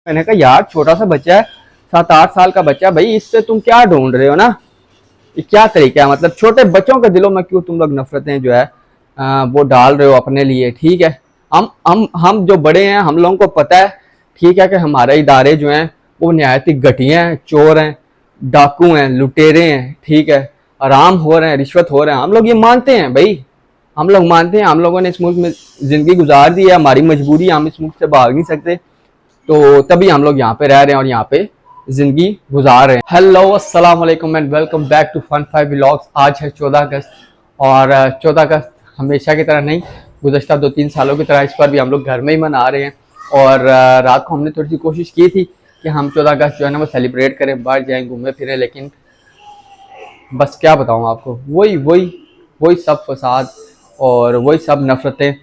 मैंने कहा यार छोटा सा बच्चा है, 7-8 साल का बच्चा है भाई, इससे तुम क्या ढूंढ रहे हो ना, ये क्या तरीका है, मतलब छोटे बच्चों के दिलों में क्यों तुम लोग नफरतें जो है वो डाल रहे हो अपने लिए। ठीक है, हम जो बड़े हैं हम लोगों को पता है, ठीक है, कि हमारे इदारे जो हैं वो नहायत ही घटिया हैं, चोर हैं, डाकू हैं, लुटेरे हैं, ठीक है, आराम हो रहे हैं, रिश्वत हो रहे हैं, हम लोग ये मानते हैं भाई, हम लोग मानते हैं। हम लोगों ने इस मुल्क में जिंदगी गुजार दी है, हमारी मजबूरी, हम इस मुल्क से भाग नहीं सकते, तो तभी हम लोग यहाँ पे रह रहे हैं और यहाँ पे जिंदगी गुजार रहे हैं। हेलो अस्सलाम वालेकुम and welcome back to fun 5 vlogs. आज है 14 अगस्त और 14 अगस्त हमेशा की तरह नहीं, गुज़श्ता 2-3 सालों की तरह इस पर भी हम लोग घर में ही मना रहे हैं। और रात को हमने थोड़ी सी कोशिश की थी कि हम 14 अगस्त जो है ना वो सेलिब्रेट करें, बाहर जाएँ, घूमें फिरें, लेकिन बस क्या बताऊँ आपको, वही वही वही सब फसाद और वही सब नफ़रतें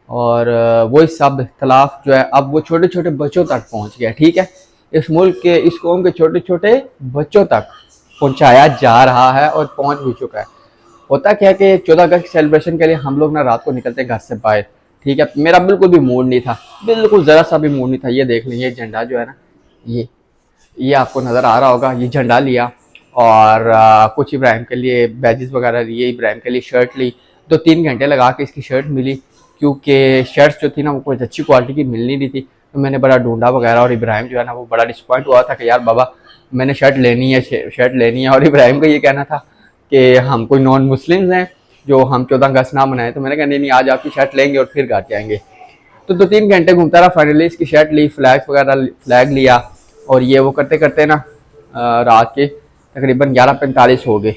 और वही सब इख्तलाफ जो है अब वो छोटे छोटे बच्चों तक पहुंच गया। ठीक है, इस मुल्क के, इस कौम के छोटे छोटे बच्चों तक पहुंचाया जा रहा है और पहुंच भी चुका है। होता क्या है कि 14 अगस्त की सेलिब्रेशन के लिए हम लोग ना रात को निकलते घर से बाहर। ठीक है, मेरा बिल्कुल भी मूड नहीं था, बिल्कुल ज़रा सा भी मूड नहीं था। ये देख लें, ये झंडा जो है ना, ये आपको नज़र आ रहा होगा, ये झंडा लिया और कुछ इब्राहिम के लिए बैजेस वगैरह लिए, इब्राहिम के लिए शर्ट ली, 2-3 घंटे लगा के इसकी शर्ट मिली, क्योंकि शर्ट्स जो थी ना वो कुछ अच्छी क्वालिटी की मिल नहीं रही थी, तो मैंने बड़ा ढूंढा वगैरह। और इब्राहिम जो है ना वो बड़ा डिसपॉइंट हुआ था कि यार बाबा मैंने शर्ट लेनी है, शर्ट लेनी है। और इब्राहिम का ये कहना था कि हम कोई नॉन मुस्लिम्स हैं जो हम 14 अगस्त ना मनाएं, तो मैंने कहा नहीं नहीं, आज आपकी शर्ट लेंगे और फिर घर जाएंगे। तो 2-3 घंटे घूमता रहा, फाइनली इसकी शर्ट ली, फ्लैग लिया और ये वो करते करते ना रात के तकरीबन 11:45 हो गए।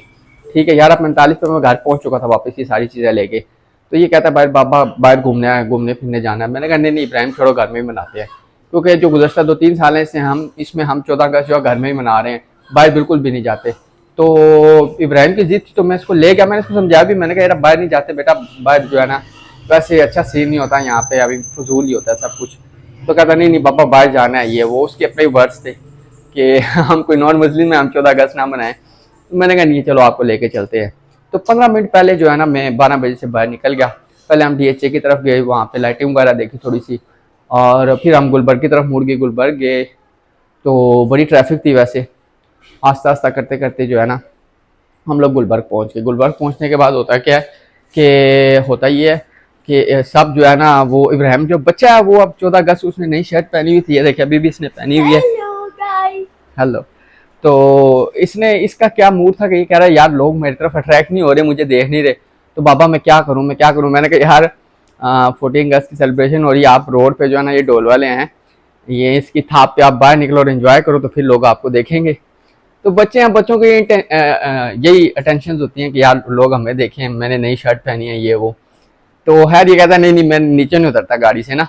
ठीक है, 11:45 पे मैं घर पहुंच चुका था वापस ये सारी चीज़ें लेके। तो ये कहता है भाई बाबा बाहर घूमने फिरने जाना है। मैंने कहा नहीं नहीं इब्राहिम छोड़ो, घर में ही मनाते हैं, क्योंकि जो गुज़श्ता 2-3 साल से हम 14 अगस्त जो घर में ही मना रहे हैं, बाहर बिल्कुल भी नहीं जाते। तो इब्राहिम की जिद थी तो मैं इसको ले गया, मैंने इसको समझाया भी, मैंने कहा यार बाहर नहीं जाते बेटा, बाहर जो है ना वैसे अच्छा सीन नहीं होता यहाँ पे, अभी फजूल ही होता है सब कुछ। तो कहता नहीं नहीं पापा बाहर जाना है, ये वो उसके अपने वर्ड्स थे कि हम कोई नॉन मुस्लिम है, हम 14 अगस्त ना मनाएं। तो मैंने कहा नहीं चलो आपको लेके चलते हैं। तो 15 मिनट पहले जो है ना मैं 12 बजे से बाहर निकल गया। पहले हम DHA की तरफ गए, वहाँ पे लाइटिंग वगैरह देखी थोड़ी सी, और फिर हम गुलबर्ग की तरफ मुड़ गए। गुलबर्ग गए तो बड़ी ट्रैफिक थी वैसे, आस्ता आस्ता करते करते जो है ना हम लोग गुलबर्ग पहुँच गए। गुलबर्ग पहुँचने के बाद होता क्या है कि होता ये है कि सब जो है ना वो इब्राहिम जो बच्चा है वो अब 14 अगस्त उसने नई शर्ट पहनी हुई थी, ये देखिए अभी भी इसने पहनी हुई है। हेलो। तो इसने, इसका क्या मूड था कि ये कह रहा है यार लोग मेरी तरफ अट्रैक्ट नहीं हो रहे, मुझे देख नहीं रहे, तो बाबा मैं क्या करूं, मैं क्या करूं। मैंने कहा यार 14 अगस्त की सेलिब्रेशन हो रही है, आप रोड पे जो है ना ये ढोल वाले हैं, ये इसकी थाप पे आप बाहर निकलो और एंजॉय करो, तो फिर लोग आपको देखेंगे। तो बच्चे हैं, बच्चों की यही अटेंशन होती हैं कि यार लोग हमें देखें, मैंने नई शर्ट पहनी है, ये वो। तो खैर ये कहता नहीं नहीं मैं नीचे नहीं उतरता गाड़ी से ना,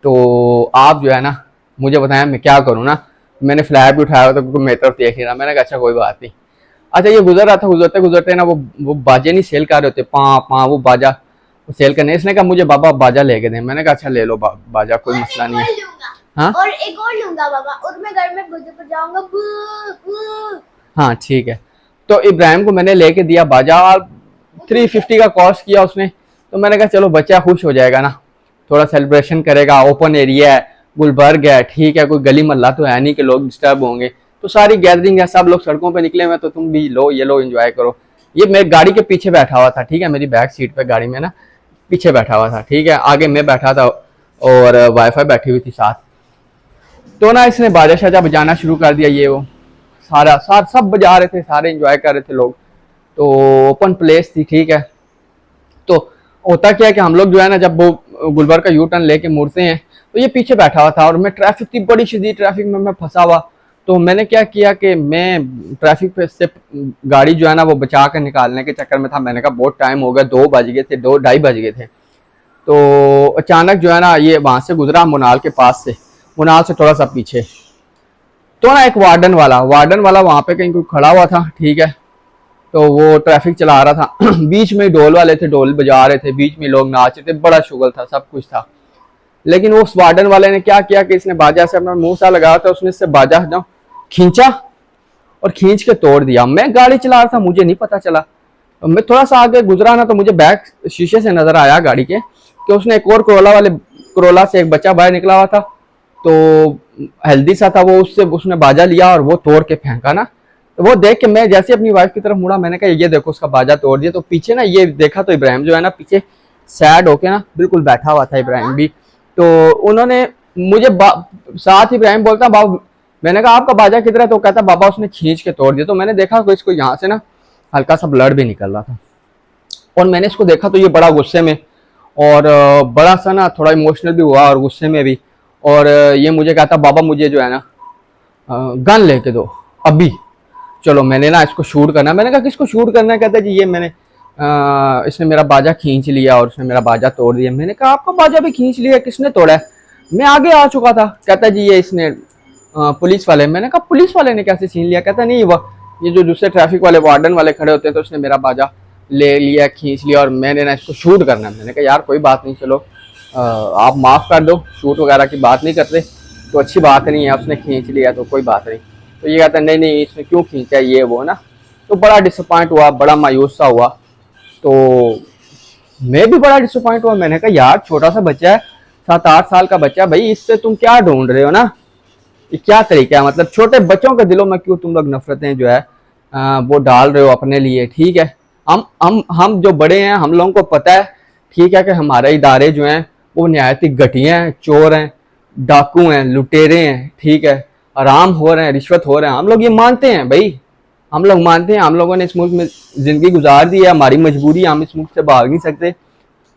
तो आप जो है ना मुझे बताएं मैं क्या करूँ ना। मैंने फ्लैग भी उठाया था क्योंकि मेरी तरफ देख नहीं रहा। मैंने कहा अच्छा कोई बात नहीं। अच्छा ये गुजर रहा था, गुजरते गुजरते ना वो बाजे नहीं सेल कर रहे होते, पाँ वो बाजा वो सेल करने। इसने कहा मुझे बाबा बाजा लेके दें। मैंने कहा अच्छा ले लो बाजा, कोई मसला नहीं है। हाँ और एक और लूंगा बाबा, और मैं घर में बजाऊंगा। हाँ ठीक है। तो इब्राहिम को मैंने लेके दिया बाजा और 350 का कॉस्ट किया उसने। तो मैंने कहा चलो बच्चा खुश हो जाएगा ना, थोड़ा सेलिब्रेशन करेगा, ओपन एरिया है, गुलबर्ग है, ठीक है, कोई गली मोहल्ला तो है नहीं कि लोग डिस्टर्ब होंगे, तो सारी गैदरिंग है, सब लोग सड़कों पे निकले हुए, तो तुम भी लो, ये लो, एंजॉय करो। ये मेरी गाड़ी के पीछे बैठा हुआ था, ठीक है, मेरी बैक सीट पे गाड़ी में ना पीछे बैठा हुआ था, ठीक है, आगे मैं बैठा था और वाईफाई बैठी हुई थी साथ। तो ना इसने बाजा शाजा बजाना शुरू कर दिया, ये वो सारा सब बजा रहे थे, सारे एंजॉय कर रहे थे लोग। तो ओपन प्लेस थी, ठीक है। तो होता क्या है कि हम लोग जो है ना जब वो गुलबर्ग का यू टर्न लेके मुड़ते हैं तो ये पीछे बैठा हुआ था और मैं ट्रैफिक थी, बड़ी शदीद ट्रैफिक में मैं फंसा हुआ। तो मैंने क्या किया कि मैं ट्रैफिक पे से गाड़ी जो है ना वो बचा कर निकालने के चक्कर में था। मैंने कहा बहुत टाइम हो गया, 2 बज गए थे, 2-2:30 बज गए थे। तो अचानक जो है ना ये वहाँ से गुजरा, मुनाल के पास से, मुनाल से थोड़ा सा पीछे। तो ना एक वार्डन वाला वहाँ पे कहीं कोई खड़ा हुआ था, ठीक है। तो वो ट्रैफिक चला रहा था बीच में ढोल वाले थे, ढोल बजा रहे थे, बीच में लोग नाच रहे थे, बड़ा शुगल था, सब कुछ था। लेकिन वो उस वार्डन वाले ने क्या किया कि इसने बाजा से अपना मुंह सा लगाया था, उसने इससे बाजा ना खींचा और खींच के तोड़ दिया। मैं गाड़ी चला रहा था, मुझे नहीं पता चला। तो मैं थोड़ा सा आगे गुजरा ना तो मुझे बैक शीशे से नजर आया गाड़ी के कि उसने एक और कोरोला से एक बच्चा बाहर निकला हुआ था तो हेल्दी सा था वो, उससे उसने बाजा लिया और वो तोड़ के फेंका ना। तो वो देख के मैं जैसे अपनी वाइफ की तरफ मुड़ा, मैंने कहा ये देखो उसका बाजा तोड़ दिया। तो पीछे ना ये देखा तो इब्राहिम जो है ना पीछे सैड होके ना बिल्कुल बैठा हुआ था इब्राहिम भी। तो उन्होंने मुझे साथ इब्राहिम बोलता बाबू, मैंने कहा आपका बाजा किधर है? तो कहता बाबा उसने खींच के तोड़ दिया। तो मैंने देखा कि इसको यहाँ से ना हल्का सा ब्लड भी निकल रहा था, और मैंने इसको देखा तो ये बड़ा गुस्से में और बड़ा सा ना थोड़ा इमोशनल भी हुआ और गुस्से में भी। और ये मुझे कहता बाबा मुझे जो है ना गन लेके दो अभी, चलो मैंने ना इसको शूट करना। मैंने कहा किसको शूट करना है? कहता जी ये मैंने इसने मेरा बाजा खींच लिया और उसने मेरा बाजा तोड़ दिया। मैंने कहा आपका बाजा भी खींच लिया, किसने तोड़ा है? मैं आगे आ चुका था। कहता जी ये इसने पुलिस वाले। मैंने कहा पुलिस वाले ने कैसे छीन लिया? कहता नहीं वह ये जो दूसरे ट्रैफिक वाले वार्डन वाले खड़े होते हैं तो उसने मेरा बाजा ले लिया, खींच लिया और मैंने ना इसको शूट करना है। मैंने कहा यार कोई बात नहीं, चलो आप माफ़ कर दो, शूट वगैरह की बात नहीं करते तो अच्छी बात नहीं है, उसने खींच लिया तो कोई बात नहीं। तो ये कहता नहीं नहीं इसने क्यों खींचा ये वो ना। तो बड़ा डिसअपॉइंट हुआ, बड़ा मायूस सा हुआ। तो मैं भी बड़ा डिसअपॉइंट हुआ। मैंने कहा यार छोटा सा बच्चा है, 7-8 साल का बच्चा, भाई इससे तुम क्या ढूंढ रहे हो ना? ये क्या तरीका है? मतलब छोटे बच्चों के दिलों में क्यों तुम लोग नफरतें जो है वो डाल रहे हो अपने लिए? ठीक है, हम जो बड़े हैं हम लोगों को पता है, ठीक है, कि हमारे इदारे जो हैं वो नहायत ही घटिया हैं, चोर हैं, डाकू हैं, लुटेरे हैं, ठीक है, आराम हो रहे हैं, रिश्वत हो रहे हैं। हम लोग ये मानते हैं भाई, हम लोग मानते हैं। हम लोगों ने इस मुल्क में ज़िंदगी गुजार दी है, हमारी मजबूरी, हम इस मुल्क से भाग नहीं सकते,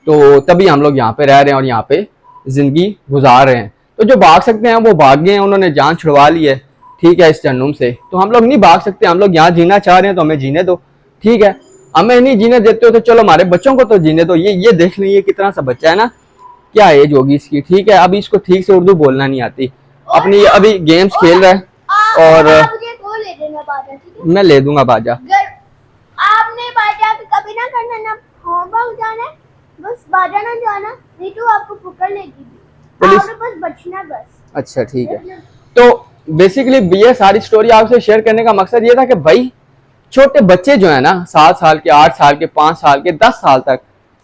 तो तभी हम लोग यहाँ पे रह रहे हैं और यहाँ पे ज़िंदगी गुजार रहे हैं। तो जो भाग सकते हैं वो भाग गए हैं, उन्होंने जान छुड़वा ली है, ठीक है, इस जहन्नुम से। तो हम लोग नहीं भाग सकते, हम लोग यहाँ जीना चाह रहे हैं तो हमें जीने दो, ठीक है। हमें नहीं जीने देते हो तो चलो हमारे बच्चों को तो जीने दो। ये देख लीजिए कितना सा बच्चा है ना, क्या एज होगी इसकी, ठीक है। अभी इसको ठीक से उर्दू बोलना नहीं आती, अपनी अभी गेम्स खेल रहा है। और मुझे वो ले देना बाजा, ठीक है? मैं ले दूंगा बाजा। आपने बाजा कभी ना करना, ना होमवर्क जाना है, बस बाजा ना जाना, नहीं तो आपको पकड़ लेगी पुलिस। आपने बस बचना बस। अच्छा ठीक है। तो बेसिकली ये सारी स्टोरी आपसे शेयर करने का मकसद ये था कि भाई छोटे बच्चे जो है ना 7 साल के, 8 साल के, 5 साल के, 10 साल तक,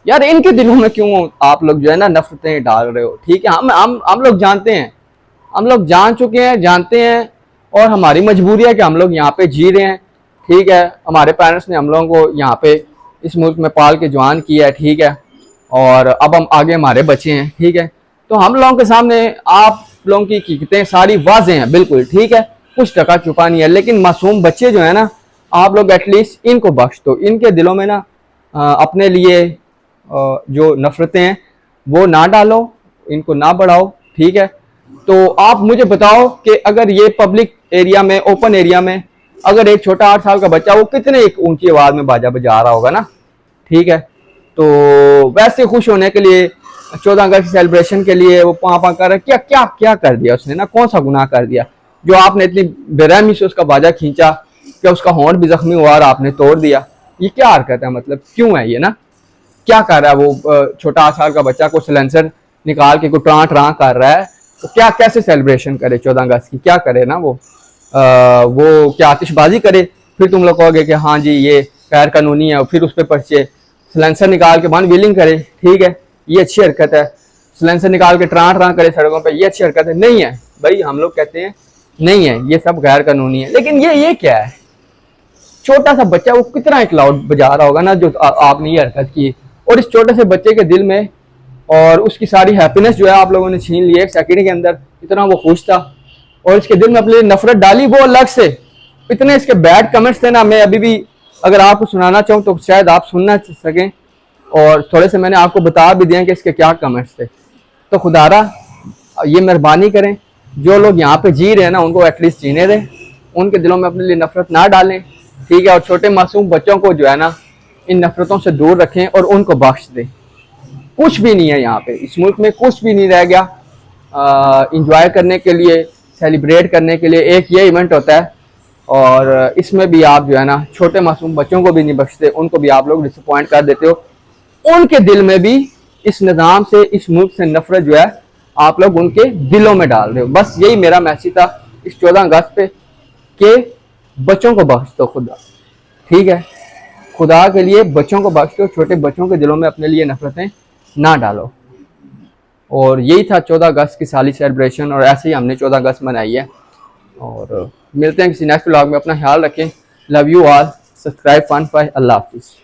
यार इनके दिलों में क्यों आप लोग जो है ना नफरतें डाल रहे हो? ठीक है, हम लोग जानते हैं, हम लोग जान चुके हैं, जानते हैं, और हमारी मजबूरी है कि हम लोग यहाँ पे जी रहे हैं, ठीक है। हमारे पेरेंट्स ने हम लोगों को यहाँ पे इस मुल्क में पाल के जवान किया है, ठीक है, और अब हम आगे हमारे बच्चे हैं, ठीक है। तो हम लोगों के सामने आप लोगों की हकीकतें सारी वाज़ेह हैं, बिल्कुल ठीक है, कुछ टका छुपा नहीं है। लेकिन मासूम बच्चे जो है ना, आप लोग एटलीस्ट इनको बख्श दो, इनके दिलों में ना अपने लिए जो नफरतें हैं वो ना डालो, इनको ना बढ़ाओ, ठीक है। तो आप मुझे बताओ कि अगर ये पब्लिक एरिया में, ओपन एरिया में, अगर एक छोटा 8 साल का बच्चा वो कितने एक ऊंची आवाज़ में बाजा बजा रहा होगा ना, ठीक है। तो वैसे खुश होने के लिए 14 अगस्त सेलिब्रेशन के लिए वो पाँ कर रहा, क्या क्या क्या कर दिया उसने ना, कौन सा गुनाह कर दिया जो आपने इतनी बेरहमी से उसका बाजा खींचा कि उसका होंठ भी जख्मी हुआ और आपने तोड़ दिया? ये क्या हरकत है? मतलब क्यों है ये ना? क्या कर रहा है वो छोटा 8 साल का बच्चा? को सिलेंसर निकाल के को ट्रां ट्रां कर रहा है, तो क्या कैसे सेलिब्रेशन करे 14 अगस्त की? क्या करे ना वो क्या आतिशबाजी करे? फिर तुम लोग कहोगे कि हाँ जी ये गैर कानूनी है, फिर उस पर पर्चे सिलेंसर निकाल के वन व्हीलिंग करे, ठीक है, ये अच्छी हरकत है। सिलेंसर निकाल के ट्रां ट्रां करे सड़कों पे, ये अच्छी हरकत है? नहीं है भाई, हम लोग कहते हैं नहीं है, ये सब गैर कानूनी है। लेकिन ये क्या है? छोटा सा बच्चा वो कितना एक लाउड बजा रहा होगा ना जो आपने ये हरकत की, और इस छोटे से बच्चे के दिल में और उसकी सारी हैप्पीनेस जो है आप लोगों ने छीन ली एक सेकंड के अंदर। इतना वो खुश था और इसके दिल में अपने लिए नफरत डाली वो अलग से। इतने इसके बैड कमेंट्स थे ना, मैं अभी भी अगर आपको सुनाना चाहूँ तो शायद आप सुन ना सकें, और थोड़े से मैंने आपको बता भी दिया कि इसके क्या कमेंट्स थे। तो खुदारा ये मेहरबानी करें, जो लोग यहाँ पे जी रहे हैं ना उनको एटलीस्ट जीने दें, उनके दिलों में अपने लिए नफरत ना डालें, ठीक है। और छोटे मासूम बच्चों को जो है ना इन नफरतों से दूर रखें और उनको बख्श दें। कुछ भी नहीं है यहाँ पे, इस मुल्क में कुछ भी नहीं रह गया इंजॉय करने के लिए, सेलिब्रेट करने के लिए। एक ये इवेंट होता है और इसमें भी आप जो है ना छोटे मासूम बच्चों को भी नहीं बख्शते, उनको भी आप लोग डिसअपॉइंट कर देते हो। उनके दिल में भी इस निज़ाम से, इस मुल्क से नफरत जो है आप लोग उनके दिलों में डाल रहे हो। बस यही मेरा मैसेज था इस 14 अगस्त पे कि बच्चों को बख्श दो खुदा, ठीक है, खुदा के लिए बच्चों को बख्श दो, छोटे बच्चों के दिलों में अपने लिए नफरतें ना डालो। और यही था 14 अगस्त की साली सेलिब्रेशन, और ऐसे ही हमने 14 अगस्त मनाई है। और मिलते हैं किसी नेक्स्ट व्लॉग में, अपना ख्याल रखें। लव यू ऑल, सब्सक्राइब फन फाई, अल्लाह हाफिज़।